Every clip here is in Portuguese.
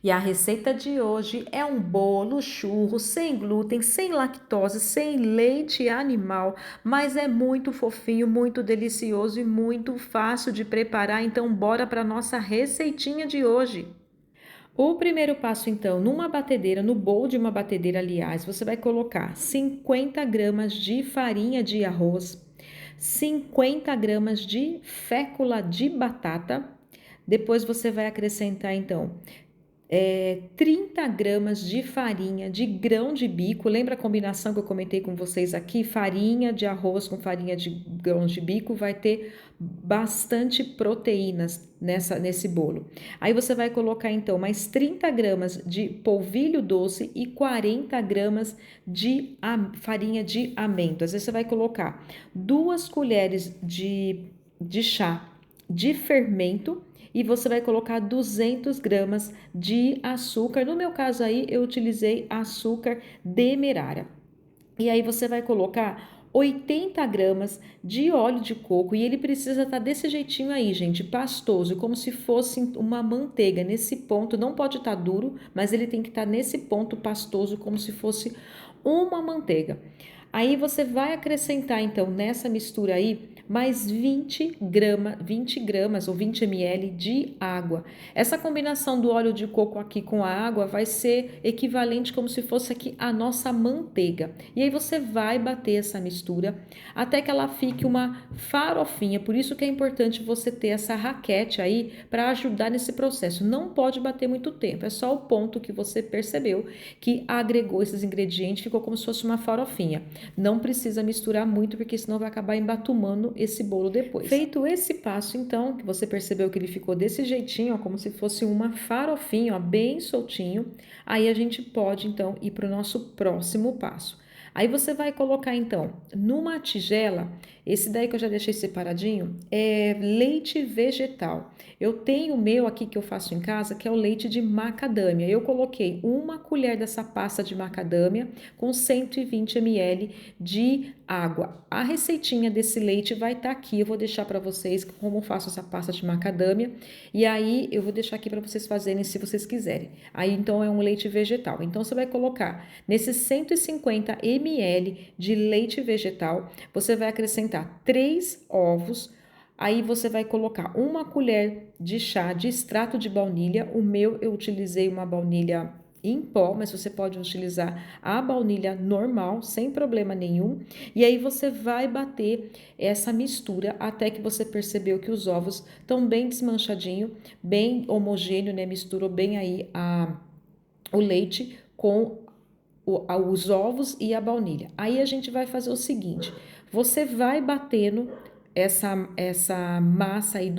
E a receita de hoje é um bolo churro sem glúten, sem lactose, sem leite animal, mas é muito fofinho, muito delicioso e muito fácil de preparar. Então, bora para nossa receitinha de hoje. O primeiro passo, então, numa batedeira, no bowl de uma batedeira, aliás, você vai colocar 50 gramas de farinha de arroz, 50 gramas de fécula de batata. Depois você vai acrescentar, então, 30 gramas de farinha de grão de bico. Lembra a combinação que eu comentei com vocês aqui? Farinha de arroz com farinha de grão de bico vai ter bastante proteínas nesse bolo. Aí você vai colocar então mais 30 gramas de polvilho doce e 40 gramas de farinha de amêndoas. Aí você vai colocar 2 colheres de chá de fermento e você vai colocar 200 gramas de açúcar. No meu caso aí, eu utilizei açúcar demerara. E aí você vai colocar 80 gramas de óleo de coco e ele precisa estar desse jeitinho aí, gente, pastoso, como se fosse uma manteiga. Nesse ponto, não pode estar duro, mas ele tem que estar nesse ponto pastoso, como se fosse uma manteiga. Aí você vai acrescentar então nessa mistura aí mais 20 gramas ou 20 ml de água. Essa combinação do óleo de coco aqui com a água vai ser equivalente como se fosse aqui a nossa manteiga. E aí você vai bater essa mistura até que ela fique uma farofinha. Por isso que é importante você ter essa raquete aí para ajudar nesse processo. Não pode bater muito tempo, é só o ponto que você percebeu que agregou esses ingredientes, ficou como se fosse uma farofinha. Não precisa misturar muito, porque senão vai acabar embatumando esse bolo depois. Feito esse passo, então, que você percebeu que ele ficou desse jeitinho, ó, como se fosse uma farofinha, ó, bem soltinho, aí a gente pode, então, ir para o nosso próximo passo. Aí você vai colocar, então, numa tigela, esse daí que eu já deixei separadinho, é leite vegetal. Eu tenho o meu aqui que eu faço em casa, que é o leite de macadâmia. Eu coloquei 1 colher dessa pasta de macadâmia com 120 ml de água. A receitinha desse leite vai estar aqui. Eu vou deixar para vocês como faço essa pasta de macadâmia. E aí eu vou deixar aqui para vocês fazerem se vocês quiserem. Aí então é um leite vegetal. Então você vai colocar nesses 150 ml de leite vegetal, você vai acrescentar 3 ovos. Aí você vai colocar 1 colher de chá de extrato de baunilha. O meu eu utilizei uma baunilha em pó, mas você pode utilizar a baunilha normal, sem problema nenhum. E aí você vai bater essa mistura até que você percebeu que os ovos estão bem desmanchadinho, bem homogêneo, né? Misturou bem aí o leite com os ovos e a baunilha. Aí a gente vai fazer o seguinte: você vai batendo essa massa aí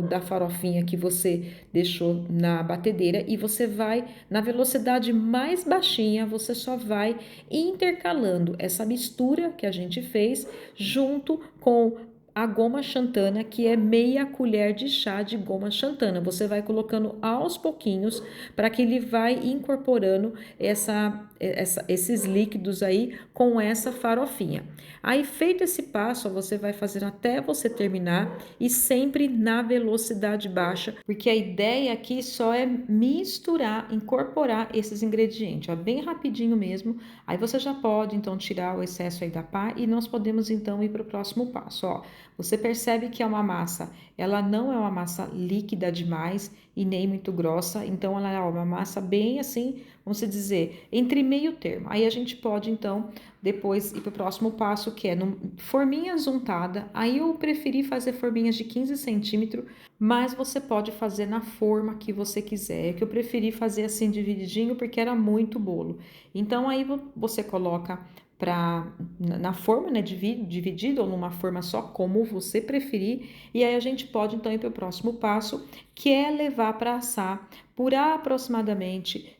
da farofinha que você deixou na batedeira e você vai na velocidade mais baixinha, você só vai intercalando essa mistura que a gente fez junto com a goma xantana, que é meia colher de chá de goma xantana. Você vai colocando aos pouquinhos para que ele vai incorporando esses líquidos aí com essa farofinha. Aí feito esse passo, você vai fazendo até você terminar e sempre na velocidade baixa, porque a ideia aqui só é misturar, incorporar esses ingredientes, ó, bem rapidinho mesmo. Aí você já pode então tirar o excesso aí da pá e nós podemos então ir para o próximo passo, ó. Você percebe que é uma massa, ela não é uma massa líquida demais e nem muito grossa, então ela é uma massa bem assim, vamos dizer, entre meio termo. Aí a gente pode então depois ir para o próximo passo, que é forminha untada. Aí eu preferi fazer forminhas de 15 centímetros, mas você pode fazer na forma que você quiser. É que eu preferi fazer assim divididinho porque era muito bolo. Então aí você coloca na forma, né, dividido ou numa forma só, como você preferir. E aí a gente pode então ir para o próximo passo, que é levar para assar por aproximadamente,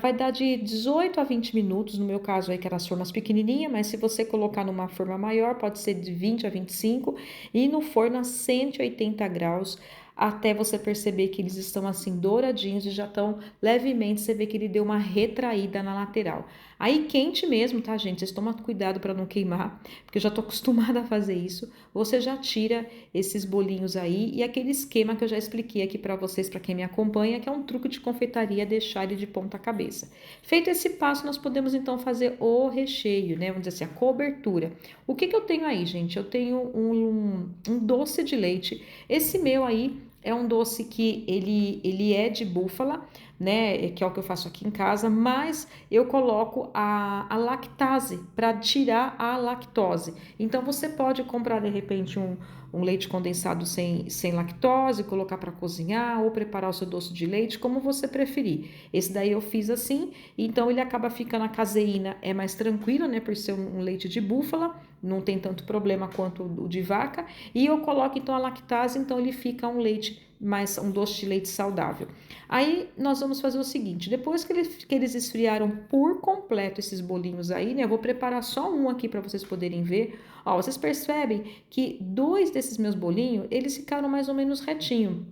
vai dar de 18 a 20 minutos, no meu caso aí que eram as formas pequenininhas, mas se você colocar numa forma maior, pode ser de 20 a 25, e no forno a 180 graus, até você perceber que eles estão assim douradinhos e já estão levemente, você vê que ele deu uma retraída na lateral. Aí quente mesmo, tá, gente? Vocês tomam cuidado para não queimar, porque eu já tô acostumada a fazer isso. Você já tira esses bolinhos aí e aquele esquema que eu já expliquei aqui para vocês, para quem me acompanha, que é um truque de confeitaria, deixar ele de ponta cabeça. Feito esse passo, nós podemos então fazer o recheio, né? Vamos dizer assim, a cobertura. O que eu tenho aí, gente? Eu tenho um doce de leite. Esse meu aí é um doce que ele é de búfala, né? Que é o que eu faço aqui em casa, mas eu coloco a lactase para tirar a lactose. Então você pode comprar de repente um leite condensado sem lactose, colocar para cozinhar ou preparar o seu doce de leite, como você preferir. Esse daí eu fiz assim, então ele acaba ficando a caseína, é mais tranquilo, né? Por ser um leite de búfala, não tem tanto problema quanto o de vaca. E eu coloco então a lactase, então ele fica um leite mais um doce de leite saudável. Aí nós vamos fazer o seguinte: depois que eles esfriaram por completo esses bolinhos aí, né? Eu vou preparar só um aqui para vocês poderem ver. Ó, vocês percebem que dois desses meus bolinhos, eles ficaram mais ou menos retinho.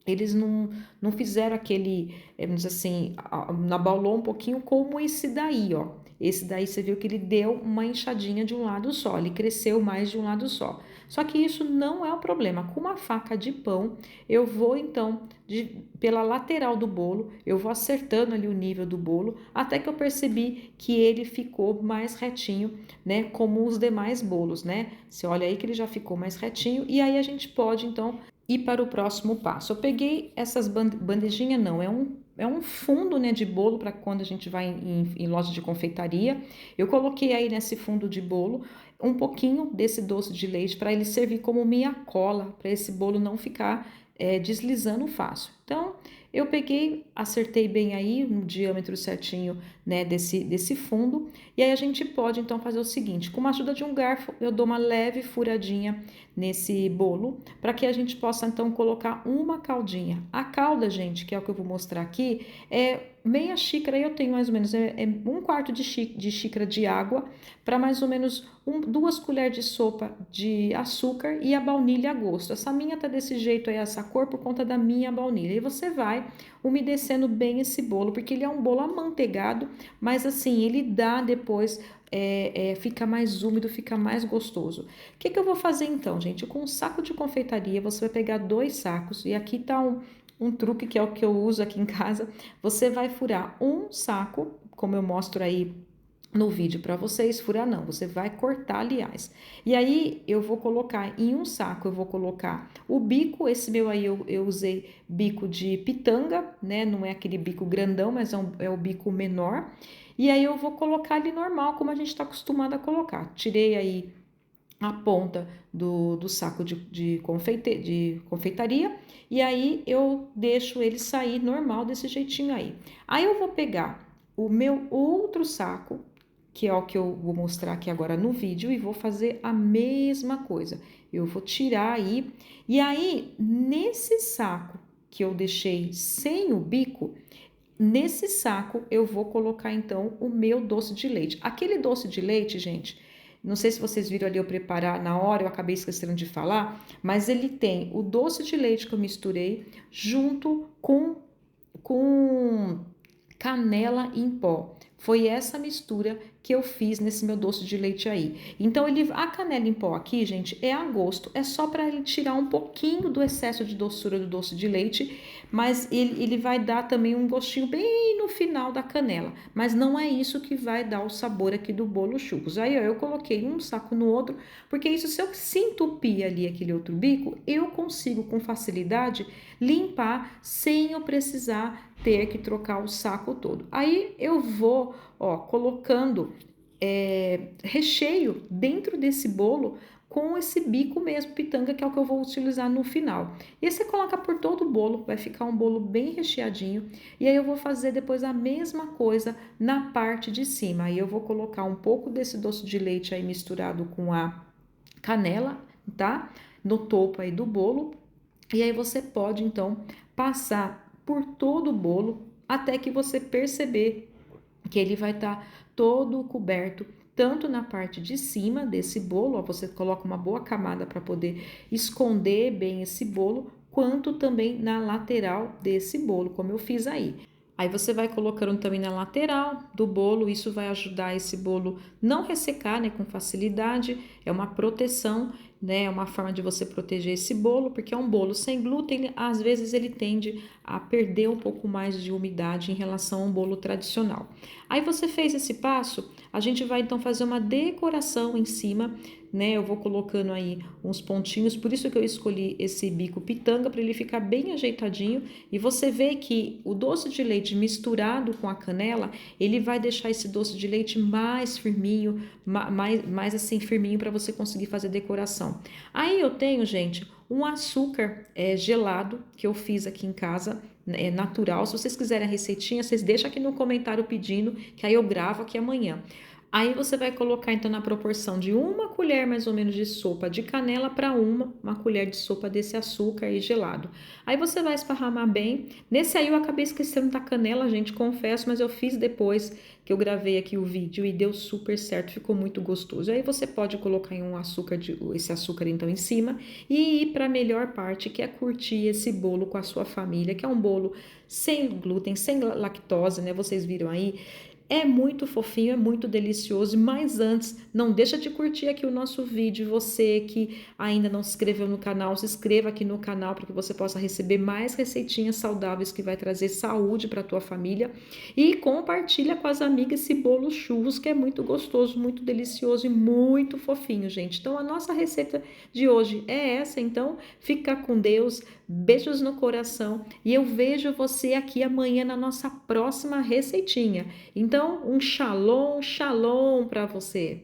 Eles não fizeram aquele, vamos dizer assim, abaulou um pouquinho como esse daí, ó. Esse daí você viu que ele deu uma inchadinha de um lado só, ele cresceu mais de um lado só. Só que isso não é o problema. Com uma faca de pão, eu vou então, pela lateral do bolo, eu vou acertando ali o nível do bolo, até que eu percebi que ele ficou mais retinho, né? Como os demais bolos, né? Você olha aí que ele já ficou mais retinho, e aí a gente pode então ir para o próximo passo. Eu peguei essas bandejinhas, não, é um fundo, né, de bolo para quando a gente vai em loja de confeitaria. Eu coloquei aí nesse fundo de bolo um pouquinho desse doce de leite para ele servir como minha cola, para esse bolo não ficar deslizando fácil. Então, eu peguei, acertei bem aí no diâmetro certinho, né, desse fundo. E aí a gente pode então fazer o seguinte: com a ajuda de um garfo, eu dou uma leve furadinha nesse bolo, para que a gente possa então colocar uma caldinha. A calda, gente, que é o que eu vou mostrar aqui, é meia xícara, eu tenho mais ou menos um quarto de xícara de água, para mais ou menos 2 colheres de sopa de açúcar e a baunilha a gosto. Essa minha tá desse jeito aí, essa cor, por conta da minha baunilha. E você vai umedecendo bem esse bolo, porque ele é um bolo amanteigado, mas assim, ele dá depois fica mais úmido, fica mais gostoso. O que eu vou fazer então, gente? Com um saco de confeitaria, você vai pegar 2 sacos, e aqui tá um truque que é o que eu uso aqui em casa. Você vai furar um saco, como eu mostro aí no vídeo para vocês. Furar não, você vai cortar, aliás. E aí eu vou colocar em um saco, eu vou colocar o bico. Esse meu aí eu usei bico de pitanga, né? Não é aquele bico grandão, mas é o bico menor. E aí eu vou colocar ali normal, como a gente está acostumado a colocar. Tirei aí a ponta do saco de confeitaria, e aí eu deixo ele sair normal desse jeitinho aí. Aí eu vou pegar o meu outro saco, que é o que eu vou mostrar aqui agora no vídeo, e vou fazer a mesma coisa. Eu vou tirar aí, e aí nesse saco que eu deixei sem o bico, nesse saco eu vou colocar então o meu doce de leite. Aquele doce de leite, gente, não sei se vocês viram ali eu preparar na hora, eu acabei esquecendo de falar, mas ele tem o doce de leite que eu misturei junto com canela em pó. Foi essa mistura que eu fiz nesse meu doce de leite aí. Então, a canela em pó aqui, gente, é a gosto. É só para ele tirar um pouquinho do excesso de doçura do doce de leite, mas ele vai dar também um gostinho bem no final da canela. Mas não é isso que vai dar o sabor aqui do bolo churros. Aí, ó, eu coloquei um saco no outro, porque isso, se eu se entupir ali aquele outro bico, eu consigo com facilidade limpar sem eu precisar ter que trocar o saco todo. Aí eu vou, ó, colocando recheio dentro desse bolo com esse bico mesmo, pitanga, que é o que eu vou utilizar no final. E aí você coloca por todo o bolo, vai ficar um bolo bem recheadinho. E aí eu vou fazer depois a mesma coisa na parte de cima. Aí eu vou colocar um pouco desse doce de leite aí misturado com a canela, tá? No topo aí do bolo. E aí você pode então passar por todo o bolo até que você perceber que ele vai estar todo coberto, tanto na parte de cima desse bolo, ó, você coloca uma boa camada para poder esconder bem esse bolo, quanto também na lateral desse bolo, como eu fiz aí. Aí você vai colocando também na lateral do bolo, isso vai ajudar esse bolo não ressecar, né, com facilidade. É uma proteção, né, é uma forma de você proteger esse bolo, porque é um bolo sem glúten, às vezes ele tende a perder um pouco mais de umidade em relação a um bolo tradicional. Aí você fez esse passo, a gente vai então fazer uma decoração em cima, né? Eu vou colocando aí uns pontinhos, por isso que eu escolhi esse bico pitanga, para ele ficar bem ajeitadinho. E você vê que o doce de leite misturado com a canela, ele vai deixar esse doce de leite mais firminho, mais assim firminho, para você conseguir fazer decoração. Aí eu tenho, gente, um açúcar gelado que eu fiz aqui em casa, é natural. Se vocês quiserem a receitinha, vocês deixam aqui no comentário pedindo, que aí eu gravo aqui amanhã. Aí você vai colocar então na proporção de uma colher mais ou menos de sopa de canela para uma colher de sopa desse açúcar aí gelado. Aí você vai esparramar bem. Nesse aí eu acabei esquecendo da canela, gente, confesso, mas eu fiz depois que eu gravei aqui o vídeo e deu super certo, ficou muito gostoso. Aí você pode colocar esse açúcar então em cima e ir para a melhor parte, que é curtir esse bolo com a sua família, que é um bolo sem glúten, sem lactose, né? Vocês viram aí. É muito fofinho, é muito delicioso, mas antes, não deixa de curtir aqui o nosso vídeo. Você que ainda não se inscreveu no canal, se inscreva aqui no canal para que você possa receber mais receitinhas saudáveis que vai trazer saúde para a tua família. E compartilha com as amigas esse bolo churros que é muito gostoso, muito delicioso e muito fofinho, gente. Então a nossa receita de hoje é essa, então fica com Deus, beijos no coração e eu vejo você aqui amanhã na nossa próxima receitinha. Então, um shalom, shalom para você.